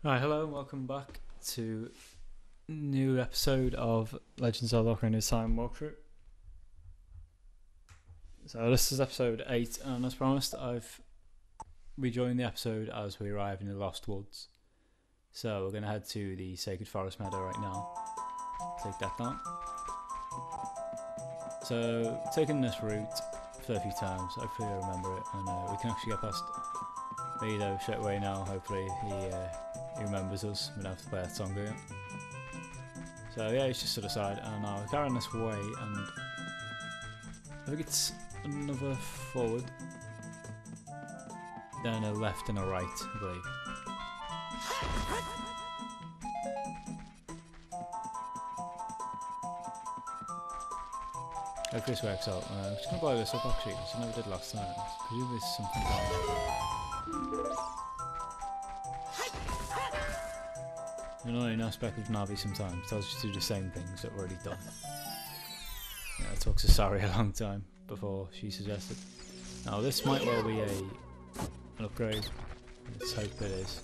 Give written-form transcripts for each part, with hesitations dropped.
Right, hello and welcome back to a new episode of Legends of Ocarina Time walkthrough. So this is episode 8, and as promised I've rejoined the episode as we arrive in the Lost Woods. So we're going to head to the Sacred Forest Meadow right now. Take that down. So taking this route a fair few times, hopefully I remember it, and we can actually get past Mido straight away now. Hopefully he remembers us. We don't have to play that song again. So yeah, he's just to the side, and now we're carrying this way, and I think it's another forward, then a left and a right, I believe. Hope this works out. I'm just going to blow this up actually, because I never did last time. Presumably there's something down there. An annoying aspect of Navi sometimes tells you to do the same things that were already done. Yeah, it took Sasari a long time before she suggested. Now this might well be an upgrade. Let's hope it is.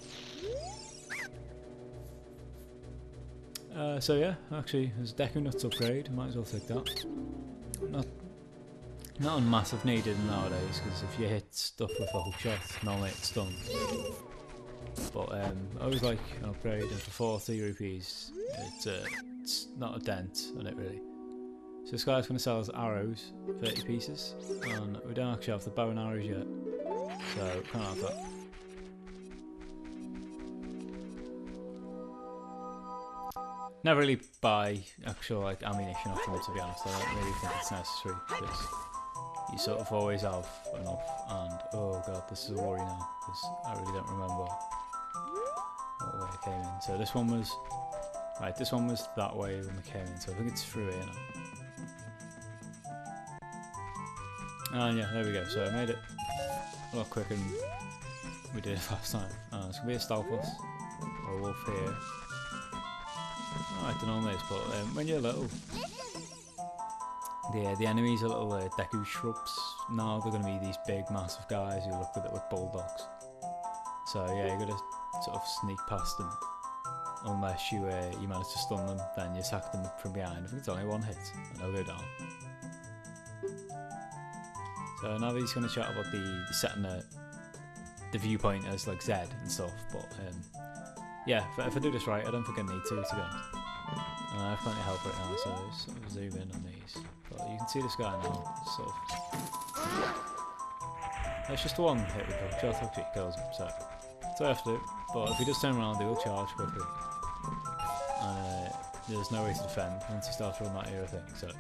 So yeah, actually there's a Deku Nuts upgrade, might as well take that. Not a massive needed nowadays, because if you hit stuff with a hook shot, normally it's done. But I always like an upgrade, and for 40 rupees it's not a dent on it really. So this guy's going to sell us arrows, 30 pieces, and we don't actually have the bow and arrows yet, so can't have that. Never really buy actual ammunition off them, to be honest. I don't really think it's necessary, because you sort of always have enough, and oh god, this is a worry now, because I really don't remember what way I came in. So this one was that way when we came in, so I think it's through here now. And yeah, there we go. So I made it a lot quicker than we did last time. It's gonna be a Stalfos or a wolf here. I don't know this, but when you're little, the enemies are little Deku shrubs. Now they're gonna be these big, massive guys who look with bulldogs. So yeah, you gotta sort of sneak past them, unless you manage to stun them. Then you attack them from behind. I think it's only one hit, and they'll go down. So now he's going to chat about the setting the viewpoint as like Z and stuff. But yeah, if I do this right, I don't think I need to be honest. I have plenty of help right now, so I'll sort of zoom in on these. But you can see this guy now, sort of. It's just one hit with the shot, actually kills him. So. So I have to do, but if he does turn around, he will charge quickly. And there's no way to defend once he starts running that era thing, so.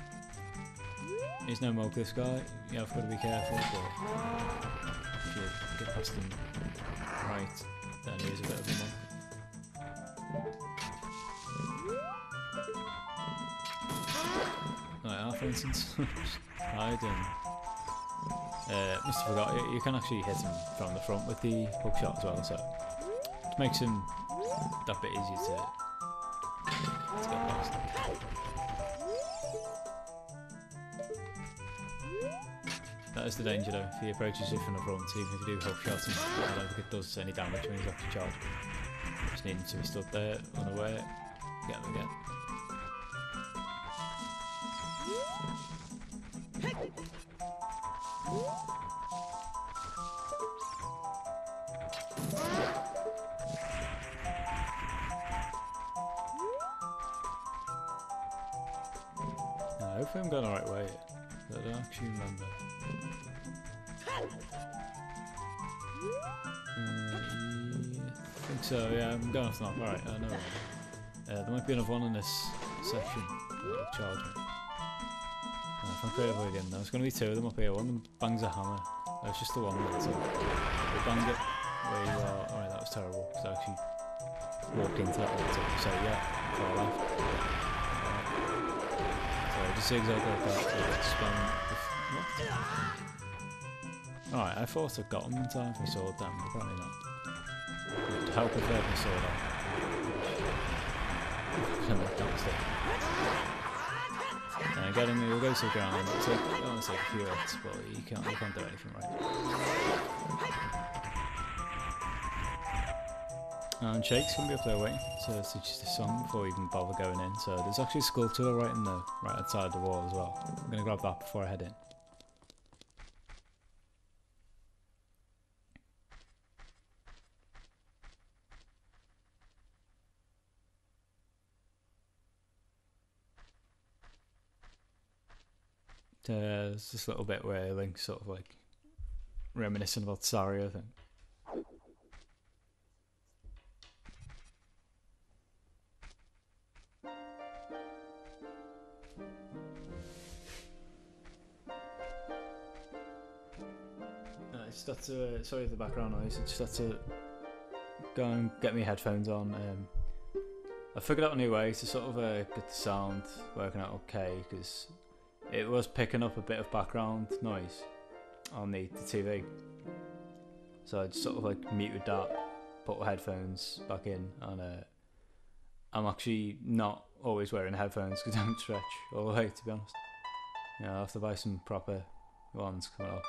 He's no moke, this guy, you have got to be careful, but if you get past him right, then he's a bit of a monk. Like that, for instance. Hide and. Must have forgot, you can actually hit him from the front with the hook shot as well, so it makes him that bit easier to get past. That is the danger though, if he approaches you from the front, even if you do hook shots, I don't think it does any damage when he's actually charged. Just need him to be stood there, run away, get him again. Hopefully I'm going the right way. I don't actually remember. I think so, yeah, I'm going off now. Alright, I know. There might be another one in this section that'll charge me. If I'm creative again, there's going to be two of them up here. One of them bangs a hammer. That's just the one there, so we bang it where you are. Alright, that was terrible, because I actually walked into that water. So yeah, far left. Just zigzag like that to expand. What? Alright, I thought I got him in time for sword damage, apparently not. To help if I had my sword on. And getting me, we'll go to the ground, it'll take, I want to take a few hits, but you can't do anything right. And Shake's gonna be up there waiting to teach this song before we even bother going in. So there's actually a sculpture right outside the wall as well. I'm gonna grab that before I head in. There's this little bit where Link's sort of like reminiscing about Sari, I think. I just had to, sorry for the background noise, I just had to go and get my headphones on. I figured out a new way to sort of get the sound working out okay, because it was picking up a bit of background noise on the TV. So I just sort of like muted that, put the headphones back in, and I'm actually not always wearing headphones because I don't stretch all the way, to be honest. Yeah, I'll have to buy some proper ones coming up.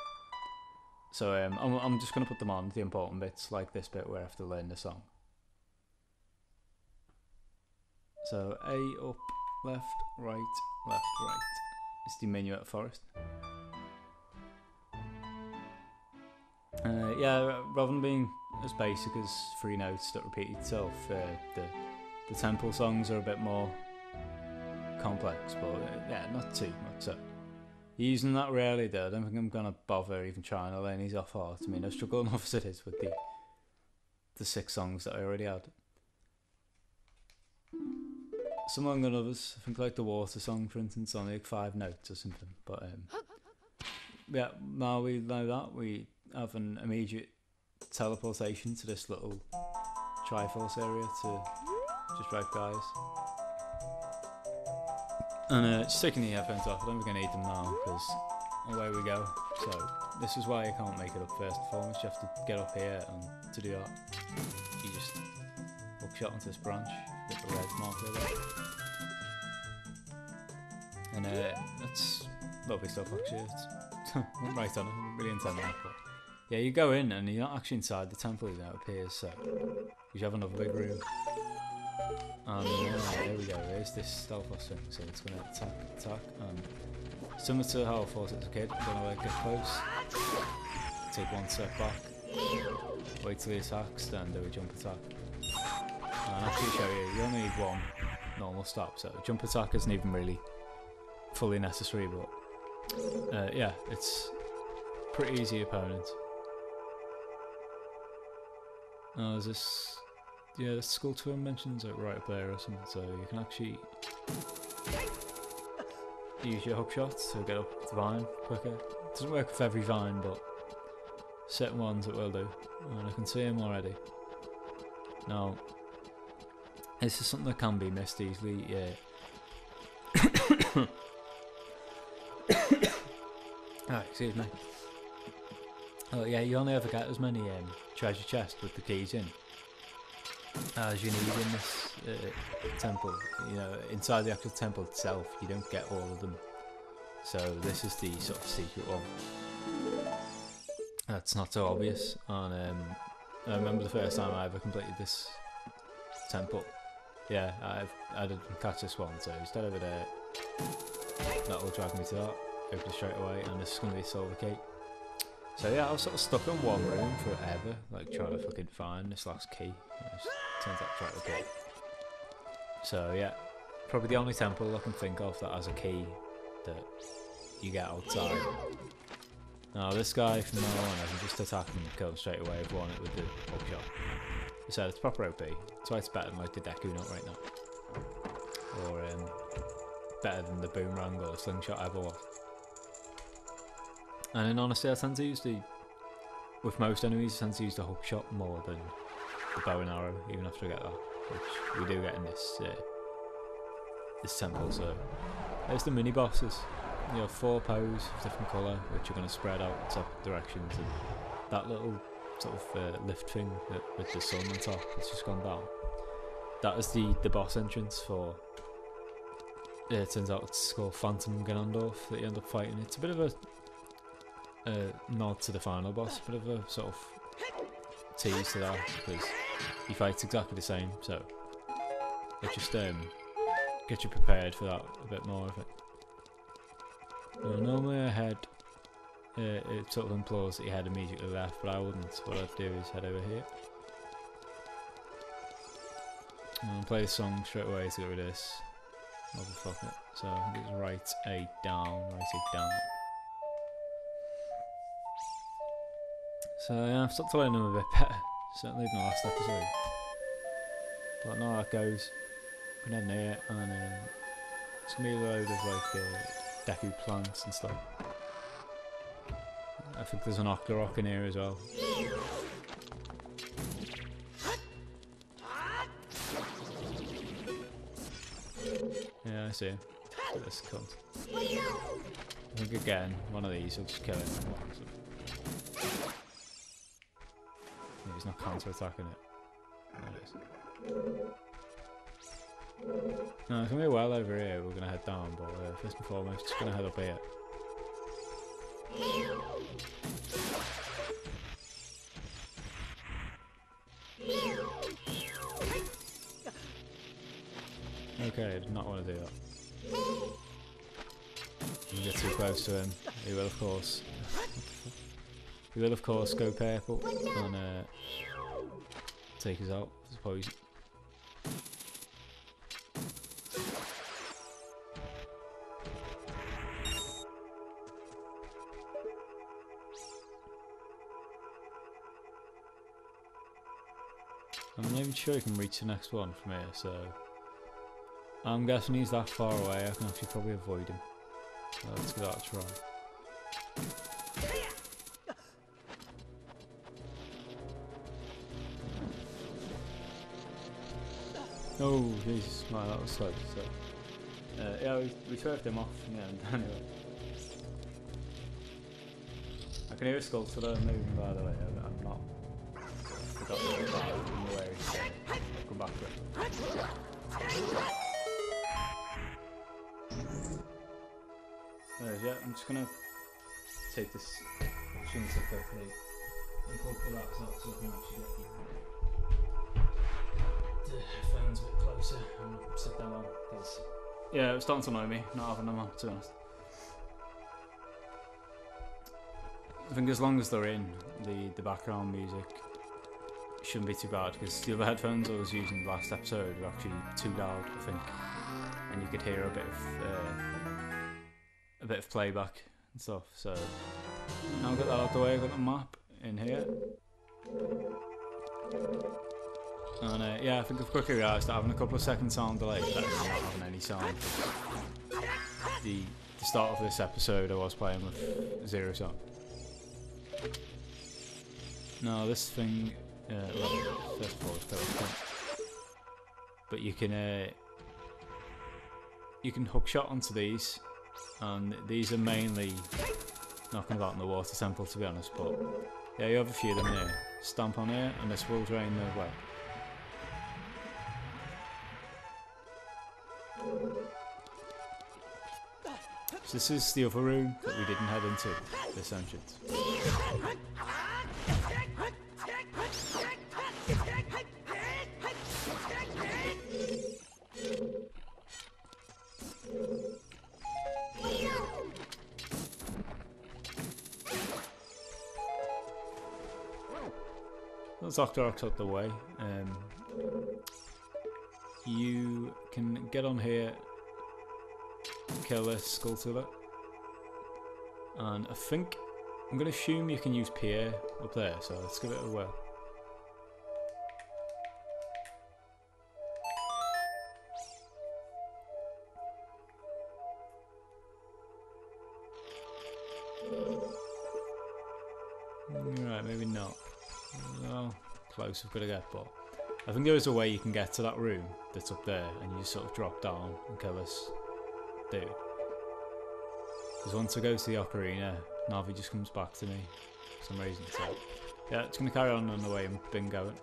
So I'm just going to put them on, the important bits, like this bit where I have to learn the song. So A, up, left, right, left, right. It's the minuet forest. Yeah, rather than being as basic as 3 notes that repeat itself, the temple songs are a bit more complex, but yeah, not too much so. Using that rarely though, I don't think I'm gonna bother even trying to learn these off heart. I mean, I struggle enough as it is with the 6 songs that I already had. Some longer than others. I think like the water song, for instance, only like 5 notes or something. But yeah, now we know that, we have an immediate teleportation to this little Triforce area to just right guys. And just taking the headphones off, I don't think I need them now because away we go. So this is why you can't make it up first and foremost. You have to get up here, and to do that you just hook shot onto this branch, get the red marker there. And that's lovely stuff actually. It's went right on it, I didn't really intend that, but yeah, you go in and you're not actually inside the temple, you know, it appears, so you have another big room. And there we go, there's this stealth thing, so it's going to attack, and similar to how I thought as a kid, I'm going to like get close, take 1 step back, wait till he attacks, then do a jump attack. And actually show you only need 1 normal stop, so jump attack isn't even really fully necessary, but yeah, it's pretty easy opponent. Now there's this, yeah, the school tour mentions it right up there or something, so you can actually use your hook shots to get up the vine quicker. It doesn't work with every vine, but certain ones it will do, and I can see them already. Now, this is something that can be missed easily, yeah. Oh, excuse me. Oh yeah, you only ever get as many treasure chests with the keys in as you need in this temple. You know, inside the actual temple itself, you don't get all of them. So this is the sort of secret one. That's not so obvious. And I remember the first time I ever completed this temple. Yeah, I didn't catch this one, so instead of it, that will drag me to that. Open it straight away, and this is going to be a silver key. So yeah, I was sort of stuck in one room forever, like trying to fucking find this last key. It just turns out to the key. So yeah, probably the only temple I can think of that has a key that you get outside. Now this guy from now on, I can just attack and kill him straight away if I want it with the hook shot. So it's proper OP. That's why it's better than like the Deku Nut right now. Or better than the Boomerang or the Slingshot ever was. And in honesty, I tend to use with most enemies, I tend to use the hook shot more than the bow and arrow, even after I get that, which we do get in this temple. So there's the mini bosses. You have 4 pose of different colour, which are going to spread out in separate directions, and that little sort of lift thing with the sun on top that's just gone down. That is the boss entrance for. It turns out it's called Phantom Ganondorf that you end up fighting. It's a bit of a nod to the final boss, a bit of a sort of tease to that, because he fights exactly the same, so it just gets you prepared for that a bit more of it. Now, normally I had it sort of implies that you head immediately left, but I wouldn't. What I'd do is head over here. And I'll play the song straight away to get rid of this. Motherfucker. So I think it's right 8 down, right 8 down. So yeah, I've started to learn them a bit better, certainly in the last episode. But now that goes, I'm heading here, and it's gonna be a load of like deku plants and stuff. I think there's an Octorok in here as well. Yeah, I see him. This cunt. I think again, one of these will just kill him. Yeah, he's not counter-attacking it. There it is. No, it's gonna be well over here. We're gonna head down, but first and foremost, just gonna head up here. Okay, I did not want to do that. You get too close to him. He will, of course. He will, of course, go purple and take us out. I suppose. I'm not even sure you can reach the next one from here, so I'm guessing he's that far away. I can actually probably avoid him. So let's give that a try. Oh Jesus, man, that was slow. So yeah, we swerved him off in the end anyway. I can hear a skull moving, by the way. I'm not. I got really bad in the way. I'll come back to it. Yeah, I'm just gonna take this opportunity to quickly and pull the laptop so I can actually get the headphones a bit closer and sit down on, because yeah, it was starting to annoy me not having them on, to be honest. I think as long as they're in, the background music shouldn't be too bad, because the other headphones I was using last episode were actually too loud, I think, and you could hear a bit of playback and stuff. So now I've got that out of the way. I've got the map in here, and yeah, I think I've quickly realised that having a couple of second sound delay is better than not having any sound. The start of this episode I was playing with 0 sound. Now this thing, well, first of all, it's very but you can hook shot onto these, and these are mainly knocking about in the water temple, to be honest. But yeah, you have a few of them here. Stamp on here, and this will drain the well. So this is the other room that we didn't head into, this entrance. Those Octoroks out the way. You can get on here, kill this Skulltula, and I think I'm going to assume you can use Pierre up there, so let's give it a whirl. Right, maybe not. Well, close I've got to get, but I think there is a way you can get to that room that's up there, and you just sort of drop down and kill this dude. Because once I go to the Ocarina, Navi just comes back to me for some reason. So yeah, it's going to carry on the way I've been going.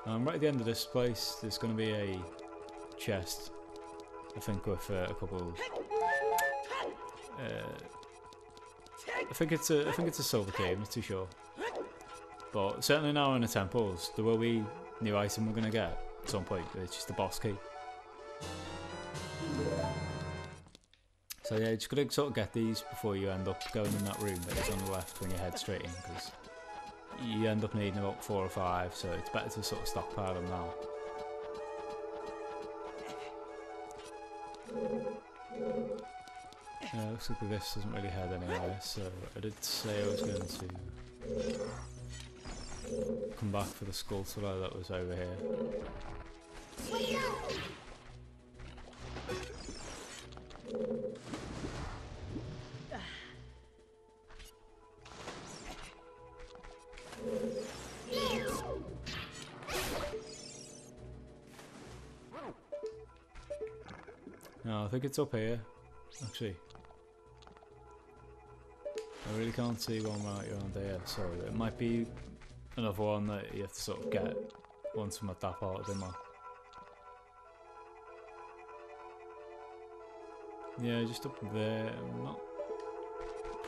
Right at the end of this place, there's going to be a chest, I think, with a couple I think it's a silver key. I'm not too sure. But certainly now in the temples, there will be new item we're gonna get at some point. It's just the boss key. So yeah, you just gotta sort of get these before you end up going in that room that is on the left when you head straight in, because you end up needing about 4 or 5. So it's better to sort of stockpile them now. Looks like this doesn't really head anywhere, so I did say I was going to come back for the sculpture that was over here. No, I think it's up here, actually. I really can't see one right around here, so it might be another one that you have to sort of get once I'm at that part of the map. Yeah, just up there. I'm not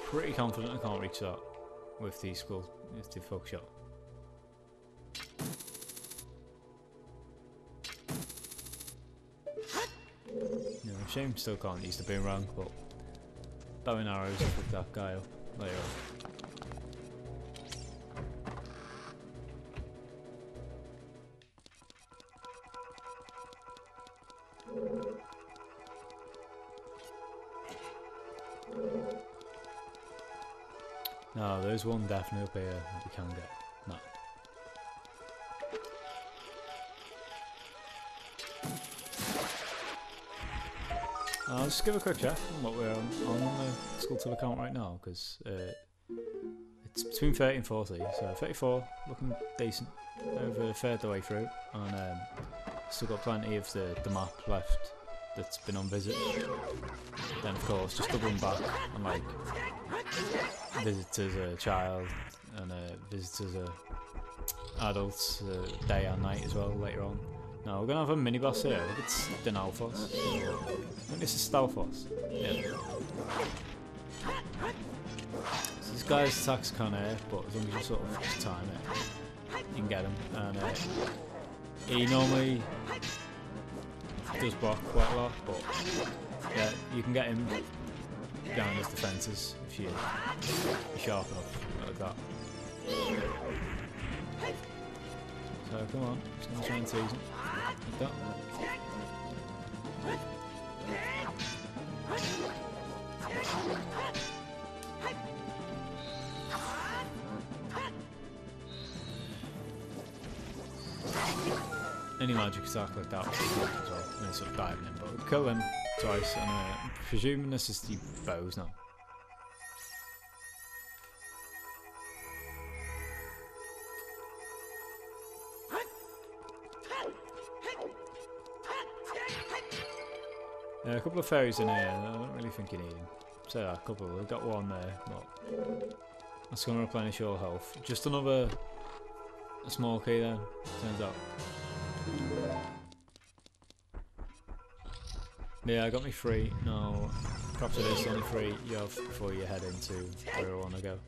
pretty confident I can't reach that with the skull, with the fog shot. Yeah, shame still can't use the boomerang, but bow and arrows will pick that guy up later on. No, there's one definitely up here that we can get. No. I'll just give a quick check on what we're on the Skulltula account right now, because it's between 30 and 40, so 34 looking decent over a third of the way through, and still got plenty of the map left that's been on visit. Then of course just doubling back on like visits as a child and visits as a adult, day and night as well later on. Now we're gonna have a mini boss here. I think it's Denalfos. I think this is Stalfos. Yeah. So this guy's attacks can't hurt, but as long as you sort of just time it, you can get him. And he normally does block quite a lot, but yeah, you can get him down his defences if you're sharp enough like that. So come on, just gonna try and tease him. Like that. Any magic attack like that will be good as well, and sort of diving in, but we'll kill him twice, and I'm presuming this is the bows now. A couple of fairies in here, I don't really think you need them. So yeah, a couple, we've got one there, but that's going to replenish your health. Just a small key then, turns out. Yeah, I got me 3. No, perhaps it is only 3 you have before you head into where I want to go.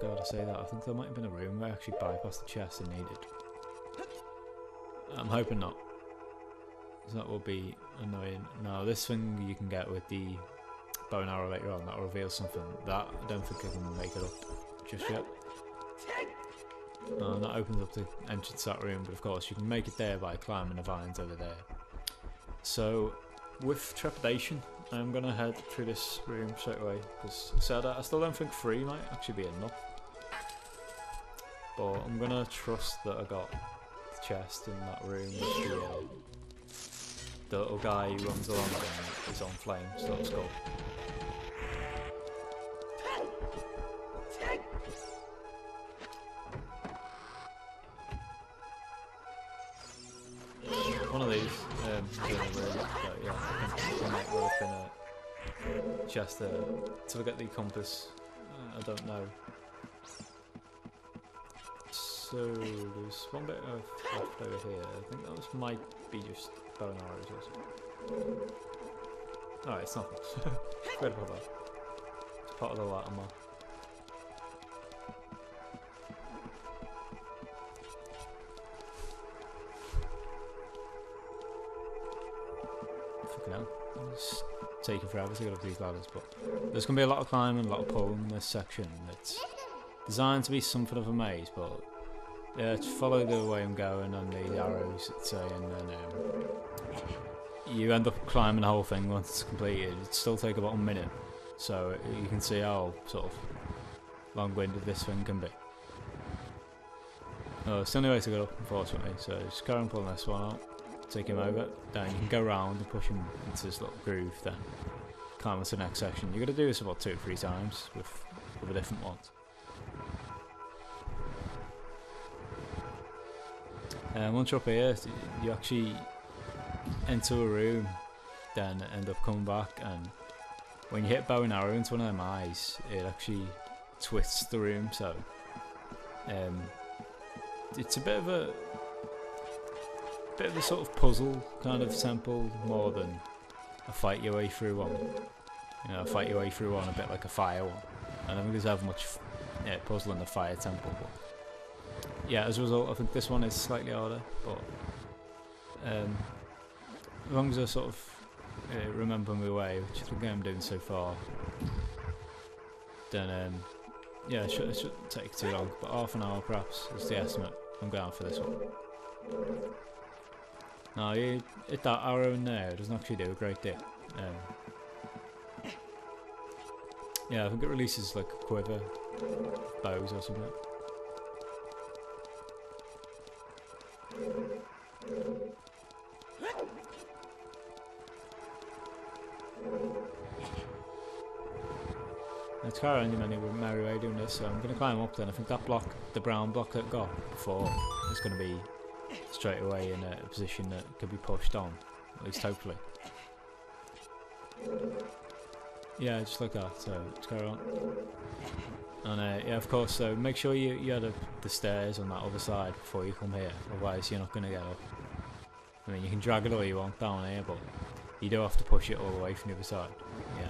God, I say that, I think there might have been a room where I actually bypassed the chest and needed. I'm hoping not, because that will be annoying. Now this thing you can get with the bow and arrow later on, that will reveal something. That I don't think I can make it up just yet. That opens up the entrance to that room, but of course you can make it there by climbing the vines over there. So with trepidation, I'm going to head through this room straight away, because I still don't think 3 might actually be enough. But I'm going to trust that I got chest in that room with the little guy who runs along and is on flames, so that's cool. One of these is in a room, but yeah, I think there might well have been a chest there. Till I get the compass, I don't know. So there's one bit of left over here. I think that might be just bow and arrows or something. Alright, it's not. Forget about that. It's part of the latter map. Fucking hell. It's taking forever to get up these ladders, but there's going to be a lot of climbing, a lot of pulling in this section. It's designed to be something of a maze, but yeah, just follow the way I'm going on the arrows it's saying, and you end up climbing the whole thing once it's completed. It still take about a minute, so you can see how sort of long-winded this thing can be. Oh, it's the only way to go up, unfortunately, so just carry on pulling this one out, take him over, then you can go round and push him into this little groove, then climb into the next section. You're going to do this about 2 or 3 times with the different ones. Once you're up here, you actually enter a room, then end up coming back, and when you hit bow and arrow into one of them eyes, it actually twists the room, so it's a bit of a sort of puzzle kind of temple more than a fight your way through one. You know, fight your way through one a bit like a fire one. I don't think there's have much puzzle in the fire temple, but yeah, as a result I think this one is slightly harder, but as long as I sort of remember my way, which I think I'm doing so far, then yeah, it shouldn't take too long, but half an hour perhaps is the estimate I'm going for this one. Now you hit that arrow in there, it doesn't actually do a great deal. Yeah, I think it releases like a quiver, bows or something. Let's carry on your merry way doing this, so I'm going to climb up then. I think that block, the brown block that I got before, is going to be straight away in a position that could be pushed on, at least hopefully. Yeah, just like that, so let's carry on. And yeah, of course, so make sure you had the stairs on that other side before you come here, otherwise you're not going to get up. I mean, you can drag it all you want down here, but you do have to push it all the way from the other side. Yeah.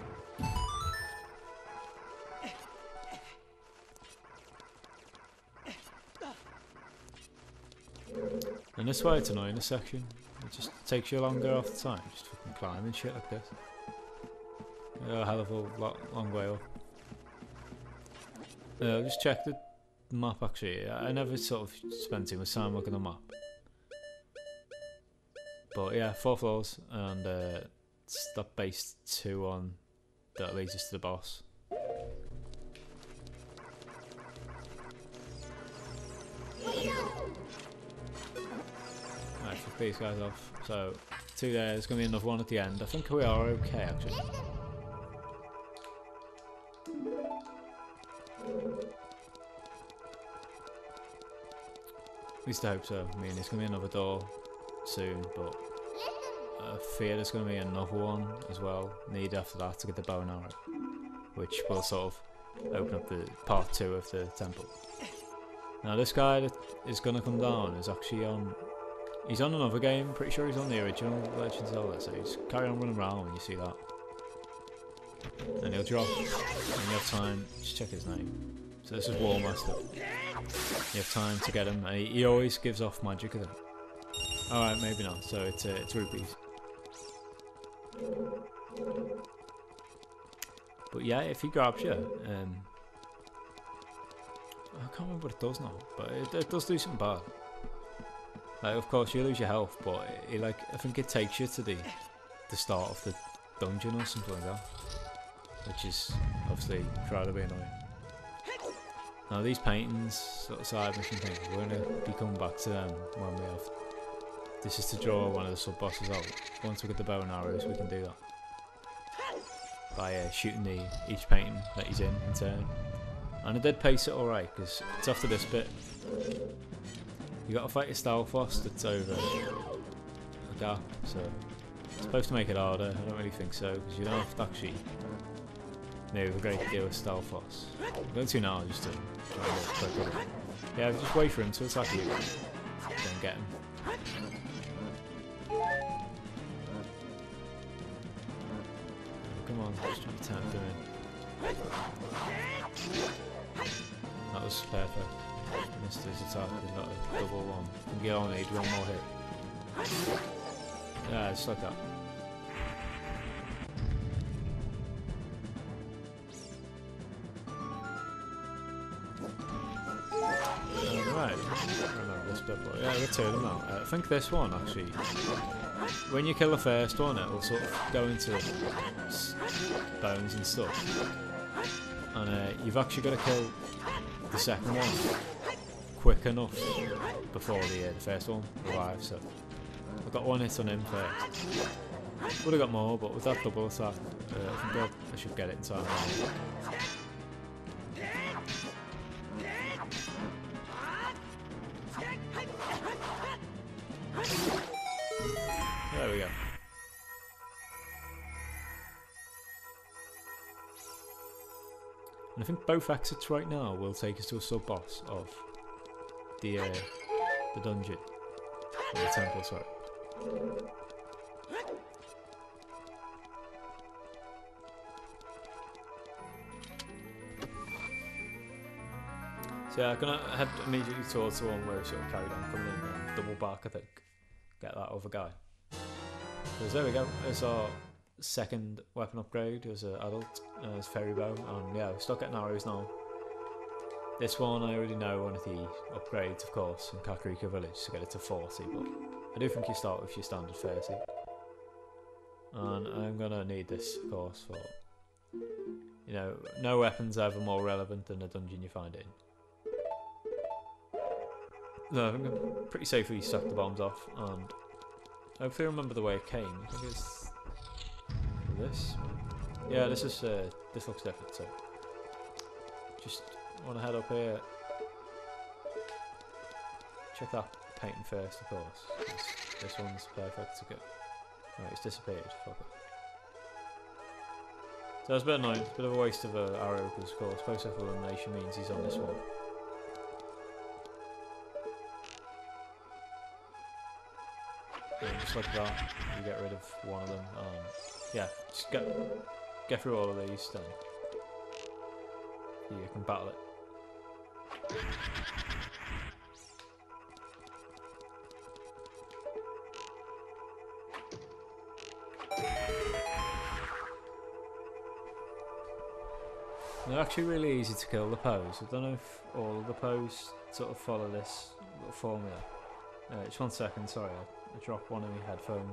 And this way it's annoying, this section. It just takes you longer off the time, just fucking climbing shit like this. A hell of a long way up. Just check the map actually. I never sort of spent too much time looking at the map. But yeah, 4 floors, and it's that base 2 on that leads us to the boss. Alright, fuck these guys off. So, 2 there, there's going to be another one at the end. I think we are okay actually. At least I hope so. I mean, there's going to be another door soon, but I fear there's going to be another one as well needed after that to get the bow and arrow, which will sort of open up the part 2 of the temple. Now this guy that is going to come down is actually on, he's on another game, pretty sure he's on the original Legend of Zelda, so he's carry on running around when you see that. And he'll drop, and you have time, just check his name. So this is War Master. You have time to get him, and he always gives off magic at it. Alright, maybe not, so it's rupees. But yeah, if he grabs you, I can't remember what it does now, but it does do something bad. Like, of course you lose your health, but I think it takes you to the start of the dungeon or something like that, which is obviously incredibly annoying. Now these paintings, sort of side mission things, we're going to be coming back to them when we have. This is to draw one of the sub bosses out. Once we get the bow and arrows, we can do that by shooting each painting that he's in turn. And I did pace it alright, because it's after this bit. You got to fight a Stalfos that's over a gap, so it's supposed to make it harder. I don't really think so, because you don't have to actually move a great deal with Stalfos. I'm going to now just to try and get quick. Yeah, just wait for him to attack you, then get him. come on, just trying to tempt him in. That was perfect. Missed his attack, he got a double one. I think he only needs one more hit. Yeah, just like that. Right, I remember this bit, but yeah, we'll turn them out. I think this one actually, when you kill the first one, it will sort of go into bones and stuff, and you've actually got to kill the second one quick enough before the first one arrives. So I've got one hit on him first. Would have got more, but with that double attack, I think I should get it in time. There we go. And I think both exits right now will take us to a sub-boss of the dungeon, or the temple, sorry. So yeah, I'm gonna head immediately towards the one where we sort of carried on coming in and double back, I think. Get that other guy. So there we go, there's our second weapon upgrade as an adult, as Fairy Bow, and yeah, we're stuck getting arrows now. This one I already know one of the upgrades, of course, in Kakariko Village to get it to 40, but I do think you start with your standard 30. And I'm gonna need this, of course, for, you know, no weapon's ever more relevant than the dungeon you find it in. No, I think I'm pretty safely sucked the bombs off, and hopefully I remember the way it came. I think it's this. Yeah, this is this looks different. So just want to head up here. Check that painting first, of course. This one's perfect to go. Right, it's disappeared. Fuck it. So it's a bit annoying. It's a bit of a waste of an arrow because, of course, post-up elimination means he's on this one. Just like that, you get rid of one of them. Yeah, just get through all of these, then you can battle it. They're actually really easy to kill, the pose. I don't know if all of the pose sort of follow this little formula. Just 1 second, sorry. I dropped one of my headphone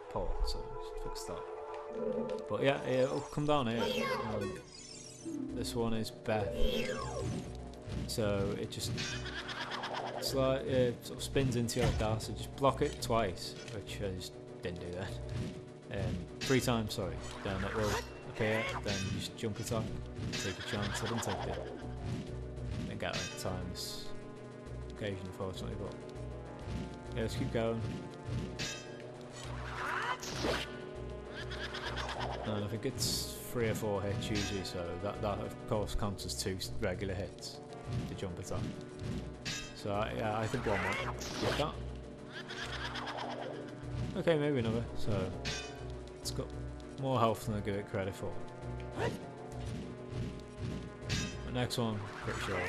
ports, so just fix that. But yeah, it'll come down here. This one is Beth, so it just sort of spins into your car. So just block it twice, which I just didn't do that. 3 times, sorry. Then it will appear. Then you just jump attack, take a chance. I didn't take it. I didn't get it time this occasion, unfortunately, but. Yeah, let's keep going. And I think it's 3 or 4 hits usually, so that of course counts as 2 regular hits, the jump attack. So yeah, I think one more. Like that. Okay, maybe another. So it's got more health than I give it credit for. The next one, pretty sure.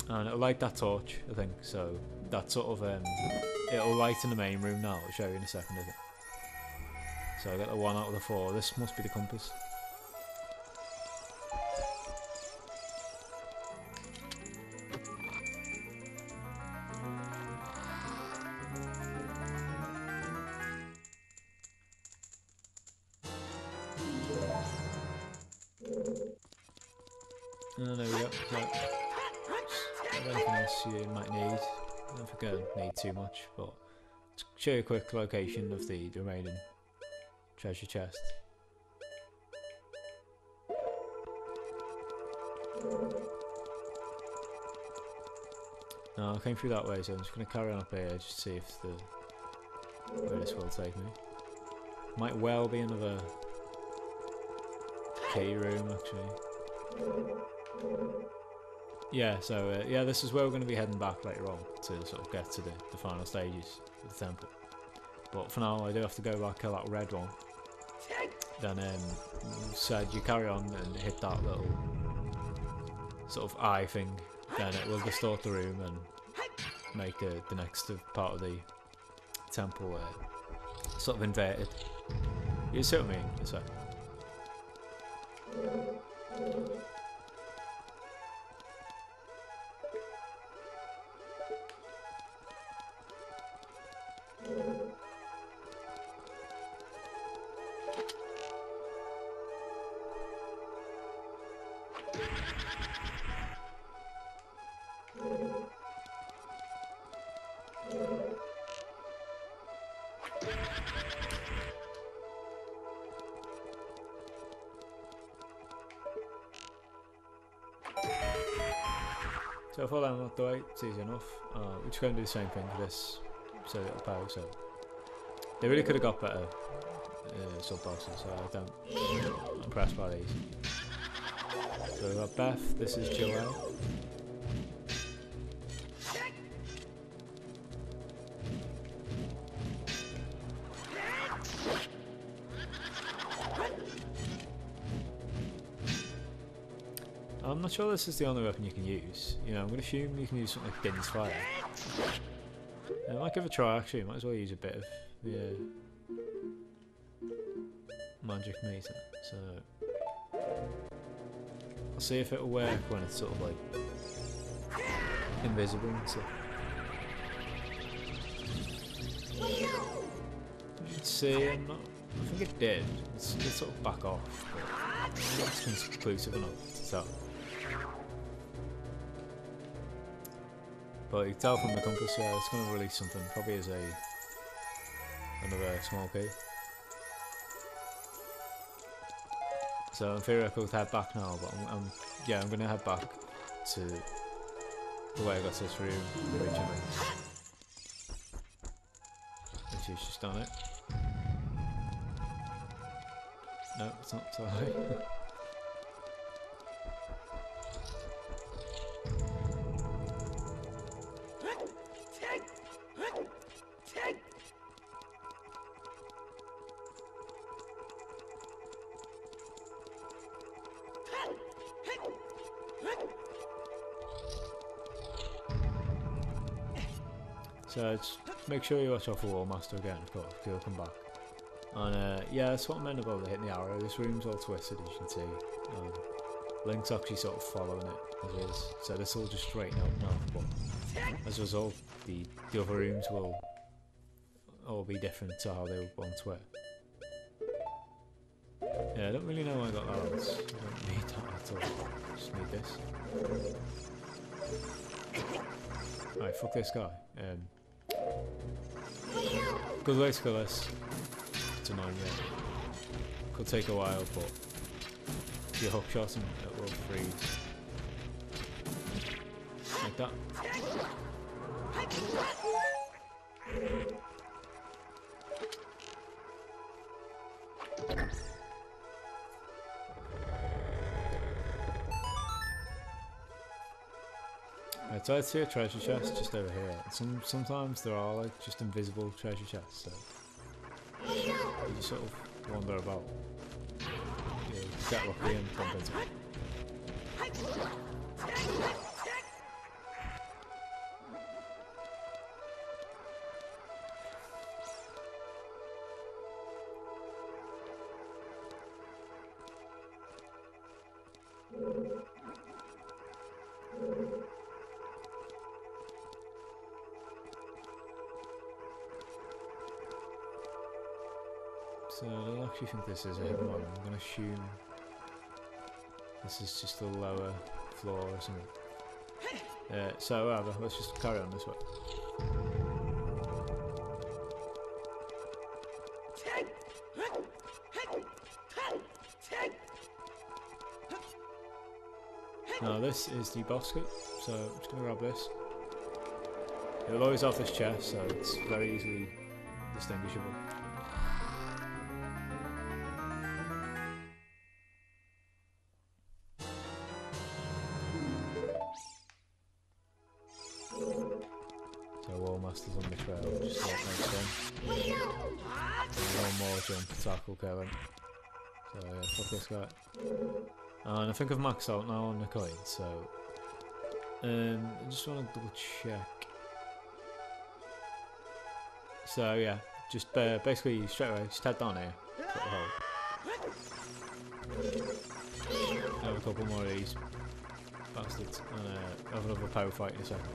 And it'll light that torch, I think, so that sort of, it'll light in the main room now, I'll show you in a second, I think. So I get the 1 out of the 4, this must be the compass. And there we go. Anything else you might need. I don't think I need too much, but to show you a quick location of the remaining treasure chest. No, I came through that way, so I'm just going to carry on up here just to see if where this will take me. Might well be another key room, actually. Yeah, so yeah, this is where we're going to be heading back later on to sort of get to the final stages of the temple. But for now, I do have to go back, kill that red one. Then said you carry on and hit that little sort of eye thing. Then it will distort the room and make the next part of the temple sort of inverted. You see what I mean? So. So if I land that way, it's easy enough. We're just going to do the same thing for this, so it'll power. So they really could have got better sub bosses. So I'm impressed by these. So we've got Beth. This is Joelle. I'm not sure this is the only weapon you can use. You know, I'm going to assume you can use something like Din's Fire. I might give it a try actually, might as well use a bit of the magic meter. So I'll see if it'll work when it's sort of like invisible and stuff. You should see, I think it did. It's sort of back off, but it's conclusive enough to tell. But you can tell from the compass, yeah, it's going to release something, probably as another small key. So in theory I could head back now, but I'm going to head back to the way I got to this room originally. Which is just on it. No, it's not so high. So just make sure you watch out for Wall Master again, of course, he'll come back. And yeah, that's what I meant about hitting the arrow. This room's all twisted, as you can see. Link's actually sort of following it as is, so this will just straighten out now. But as a result, the other rooms will all be different to how they once were. Yeah, I don't really know why I got arrows. I don't need that at all. Just need this. Alright, fuck this guy. Good way to kill this. It's annoying, yeah. Could take a while, but if you hook shot him, it will freeze. Like that. Right, so I see a treasure chest just over here. Sometimes there are like just invisible treasure chests, so you just sort of wander about. You get lucky and bump into it. So I don't actually think this is a hidden one. I'm going to assume this is just a lower floor or something. So whatever, let's just carry on this way. Now this is the boss key, so I'm just going to grab this. It will always have this chest, so it's very easily distinguishable. So Wall Master's on the trail, just like next time. One more jump attack will kill him. So yeah, fuck this guy. And I think I've maxed out now on the coin, so I just want to double check. So yeah, just basically straight away, just head down here, cut the hole. Have a couple more of these bastards, and have another power fight in a second.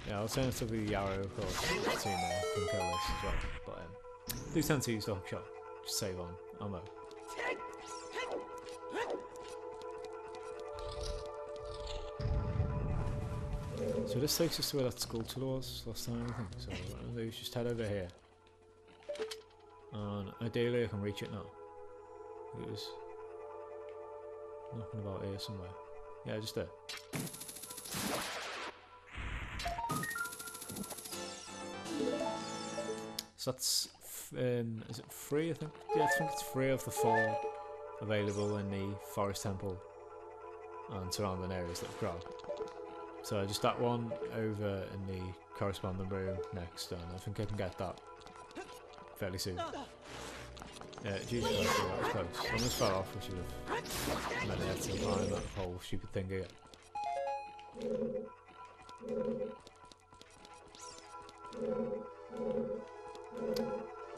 Yeah, I'll send it to the arrow, of course, so you know, can kill this as well. But do tend to use the hook shot, just save on ammo. So this takes us to where that sculpture was last time, I think. So what I'm going to do is just head over here. And ideally I can reach it now. It was knocking about here somewhere. Yeah, just there. So that's, is it 3 I think? Yeah, I think it's 3 of the 4 available in the Forest Temple and surrounding areas that I've grabbed. So just that one over in the corresponding room next, and I think I can get that fairly soon. Yeah, Jesus Christ, that was close. I almost fell off, I should have meant I had to climb that whole stupid thing again.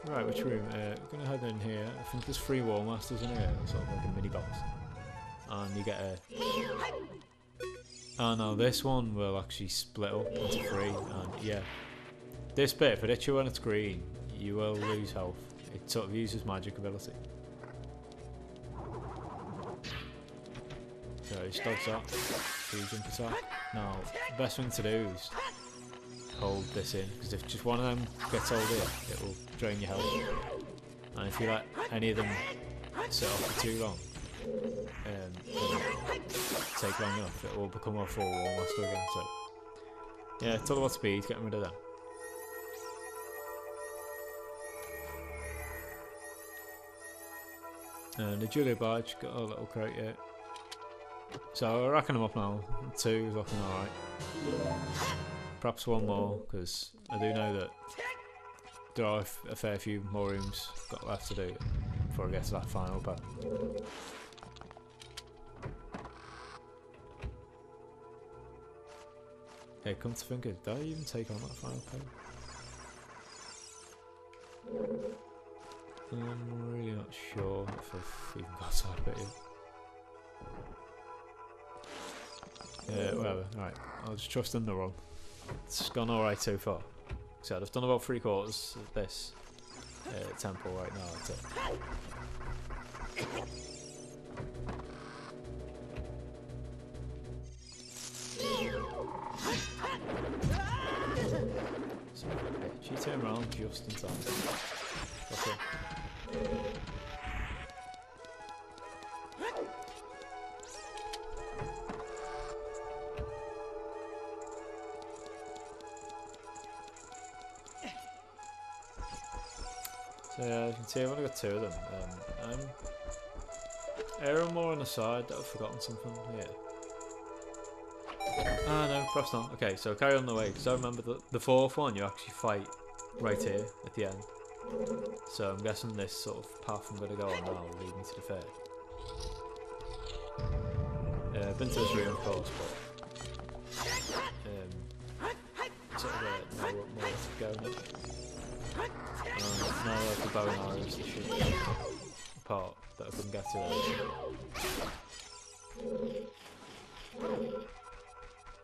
Right, which room? We're going to head in here. I think there's 3 wall masters in here, sort of like a mini boss. And you get a... Oh no, this one will actually split up into 3, and yeah. This bit, if it hits you when it's green, you will lose health. It sort of uses magic ability. So he dodge that, do jump attack. Now, the best thing to do is hold this in, because if just one of them gets held here, it will drain your health. And if you let any of them sit off for too long, take long enough, it will become a full wall master again. So yeah, it's all about speed, getting rid of them. And the Julia badge got a little crate here. So I reckon I'm up now. 2 is looking alright. Perhaps 1 more, because I do know that there are a fair few more rooms got left to do before I get to that final part. Hey, come to think of it, did I even take on that final part? I'm really not sure if I've even got to that bit yet. Yeah, whatever, alright, I'll just trust in the run. It's gone alright so far. So I've done about 3/4 of this temple right now, that's it. So, she turned around just in time. Okay. So yeah, as you can see I've only got 2 of them. Aaron more on the side, that I've forgotten something, yeah. Ah no, perhaps not. Okay, so carry on the way, because I remember the 4th one you actually fight right here at the end. So I'm guessing this sort of path I'm going to go on now will lead me to the fair. I've been to this room of course, but sort of know what more to go now. Now I have the bow and arrows to shoot part that I couldn't get to earlier.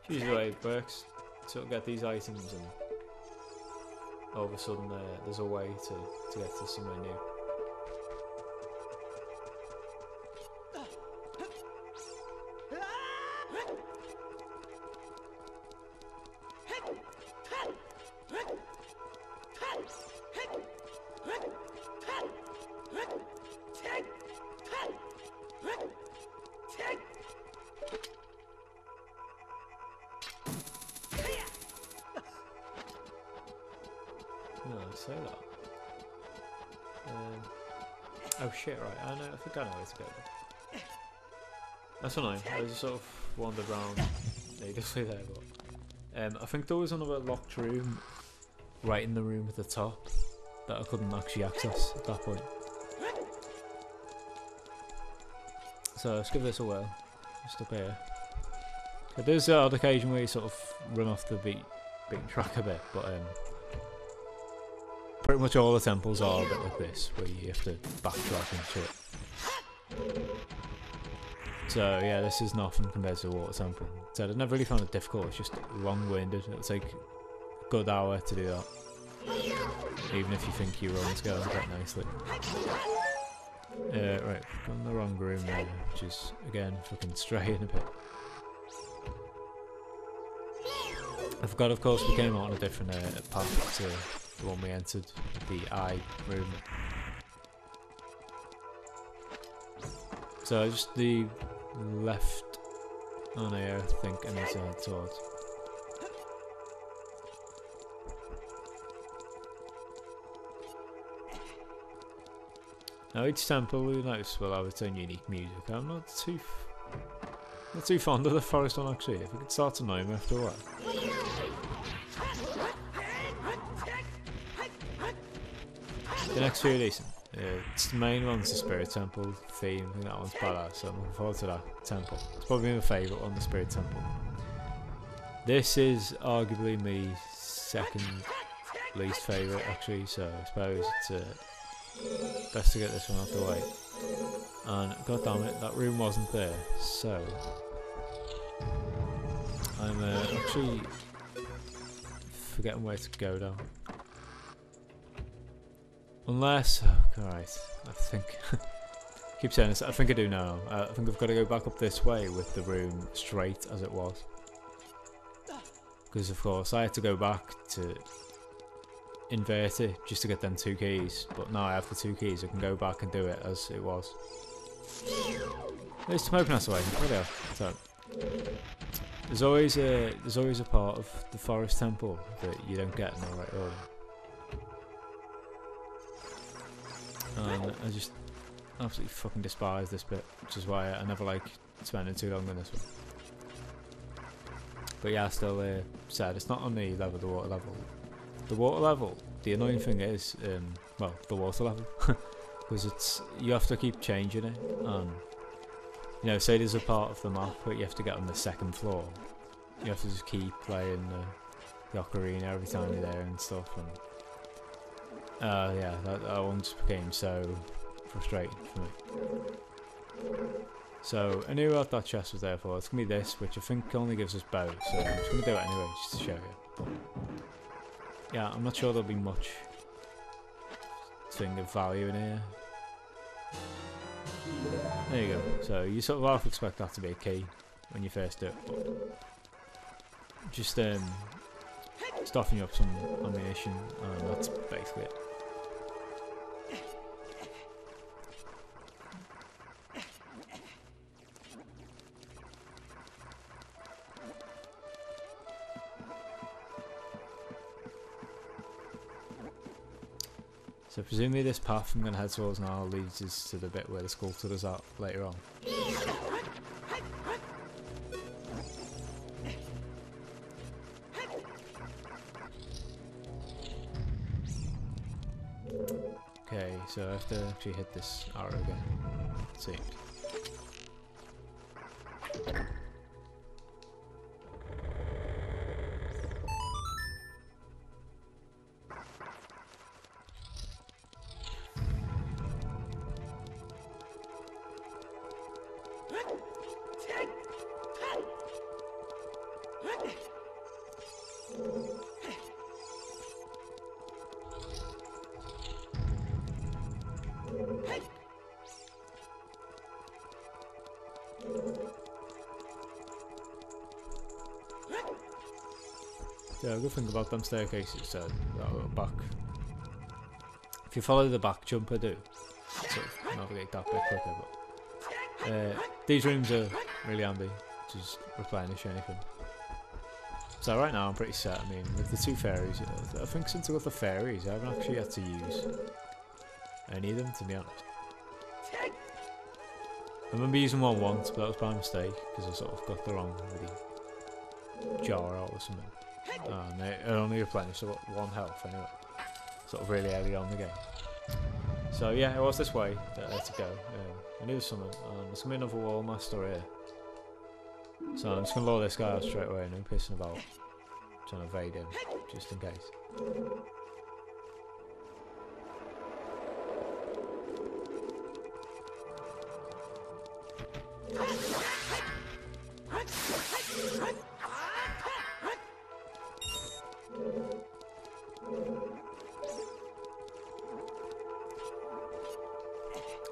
Usually the way it works, sort of get these items and all of a sudden there's a way to get to somewhere new. say that. Oh shit, right, I think I know where to go. That's annoying, I just sort of wandered around needlessly there, but I think there was another locked room right in the room at the top that I couldn't actually access at that point. So let's give this a whirl, just up here. So there's the odd occasion where you sort of run off the beaten track a bit, but pretty much all the temples are a bit like this, where you have to backtrack and shit. So yeah, this is nothing compared to the water temple. So I never really found it difficult, it's just long-winded. It'll take a good hour to do that, even if you think your run's going quite nicely. Right, got in the wrong room there, which is again fucking straying a bit. I forgot, of course, we came out on a different path to the one we entered, the eye room. So just the left on here, I think I need to head towards. Now each temple we notice will have its own unique music. I'm not too fond of the forest one actually. I think it starts to annoy me after a while. The next few are decent. It's the main one's the Spirit Temple theme. I think that one's badass, so I'm looking forward to that temple. It's probably my favourite one, the Spirit Temple. This is arguably my second least favourite actually, so I suppose it's best to get this one out the way. And god damn it, that room wasn't there, so I'm actually forgetting where to go now. Unless, alright, I think, keep saying this, I think I do now. I think I've got to go back up this way with the room straight as it was. Because of course I had to go back to invert it just to get them 2 keys, but now I have the 2 keys, I can go back and do it as it was. There's some openness away, there we go. So, there's always a part of the forest temple that you don't get in the right order. And I just absolutely fucking despise this bit, which is why I never like spending too long on this one. But yeah, still sad, it's not on the level, the water level. The water level, the annoying thing is, well, the water level, because you have to keep changing it, and you know, say there's a part of the map where you have to get on the 2nd floor, you have to just keep playing the Ocarina every time you're there and stuff, and yeah, that one just became so frustrating for me. So I knew what that chest was there for. It's gonna be this, which I think only gives us bows, so I'm just gonna do it anyway, just to show you. Yeah, I'm not sure there'll be much thing of value in here. There you go. So you sort of half expect that to be a key when you first do it, but just stuffing you up some ammunition, and that's basically it. So presumably this path I'm going to head towards now leads us to the bit where the sculptor is at later on. Okay, so I have to actually hit this arrow again. Let's see. Yeah, a good thing about them staircases, so that little back. If you follow the back jump, I do sort of navigate that bit quicker. But these rooms are really handy to just replenish anything. So right now I'm pretty set. I mean, with the 2 fairies, I think since I got the fairies, I haven't actually had to use any of them, to be honest. I remember using one once, but that was by mistake, because I sort of got the wrong jar out or something. And it only replenished about 1 health anyway, sort of really early on in the game. So yeah, it was this way that I had to go. I knew there was something, and there's going to be another wall master here. So I'm just going to lure this guy out straight away and I'm pissing about, trying to evade him, just in case.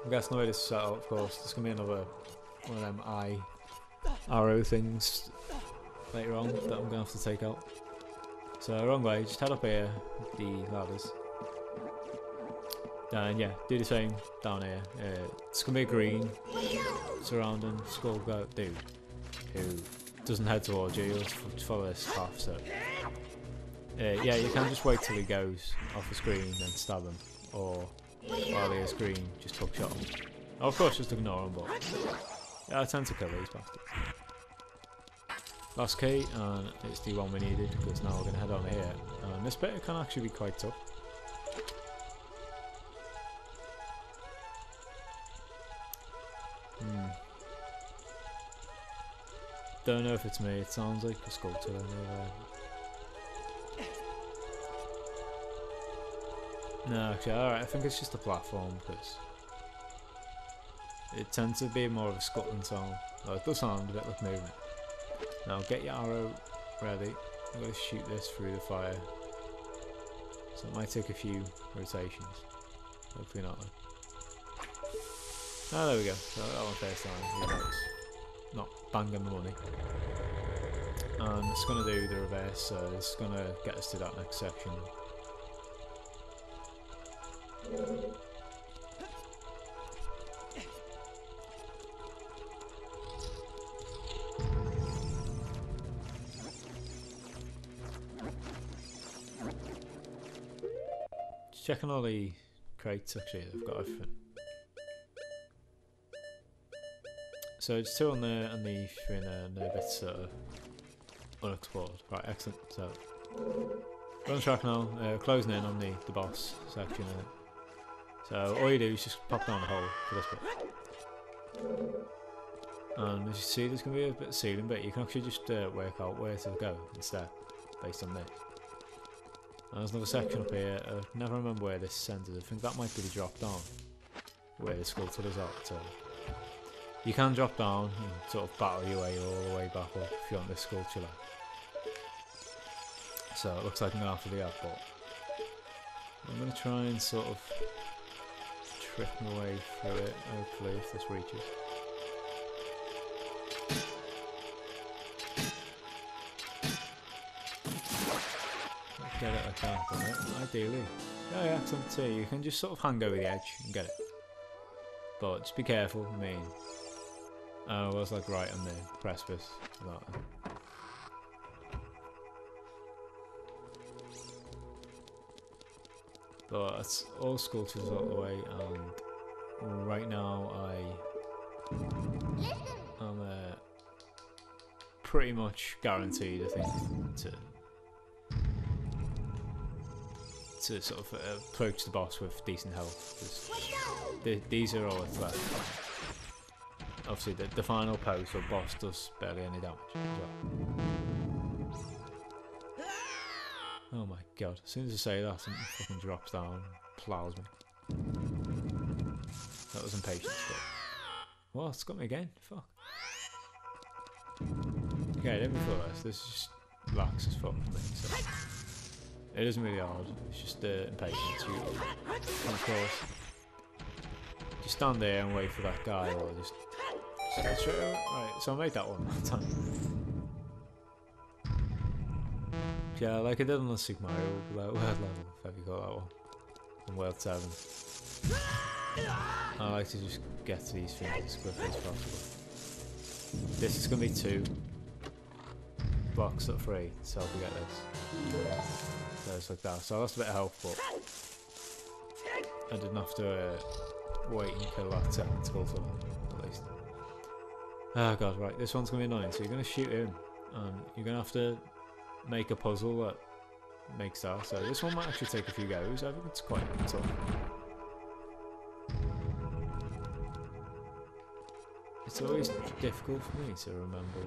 I'm guessing the way this is set up, of course, there's going to be another one of them arrow things later on that I'm going to have to take out. So wrong way, just head up here with the ladders. And yeah, do the same down here. It's going to be a green surrounding skull dude who doesn't head towards you, he'll follow this path. So yeah, you can just wait till he goes off the screen and then stab him, or while he is green, just hook shot him. Of course, just ignore him, but yeah, I tend to kill these bastards. Last key, and it's the one we needed, because now we're going to head on here. And this bit can actually be quite tough. Don't know if it's me, it sounds like a sculpture over there. No, actually, alright, I think it's just a platform, because it tends to be more of a scuttling sound. Well, it does sound a bit like movement. Now get your arrow ready. I'm going to shoot this through the fire. So it might take a few rotations. Hopefully not though. Oh, there we go. So that one first time. Not banging the money. And it's going to do the reverse, so it's going to get us to that next section. Just checking all the crates, actually, they've got everything. So it's 2 on there and the 3 in there, and they're bits that are unexplored. Right, excellent. So we're on track now, closing in on the boss section. So all you do is just pop down the hole for this bit. And as you see, there's going to be a bit of ceiling, but you can actually just work out where to go instead, based on this. And there's another section up here. I never remember where this centres. I think that might be the drop down, where the sculpture is at. So you can drop down and sort of battle your way all the way back up if you want this sculpture left. So it looks like I'm going to have to do that, but I'm going to try and sort of trick my way through it, hopefully, if this reaches. Get it, I can't get it, ideally. Oh yeah, excellent too. You can just sort of hang over the edge and get it. But just be careful, I mean, I was like right on the precipice of that. But it's all sculptures all the way, and right now I'm pretty much guaranteed, I think, to sort of approach the boss with decent health. These are all that's left. Obviously, the final post or boss does barely any damage as well. Oh my god, as soon as I say that, something fucking drops down and plows me. That was impatience, but... Well, it's got me again, fuck. Okay, let me before this is just lax as fuck for me, so... It isn't really hard, it's just impatience. And of course, just stand there and wait for that guy, or just go straight over. Right, so I made that one that time. Yeah, like I did on the Super Mario world level, if you call that one, on World 7. I like to just get to these things as quickly as possible. This is going to be 2. blocks that are free, so we get this. So it's like that. So I lost a bit of health, but I didn't have to wait and kill that technical for them, at least. Oh god, right, this one's going to be annoying. So you're going to shoot him, and you're going to have to make a puzzle that makes that. So this one might actually take a few goes. I think it's quite tough. It's always difficult for me to remember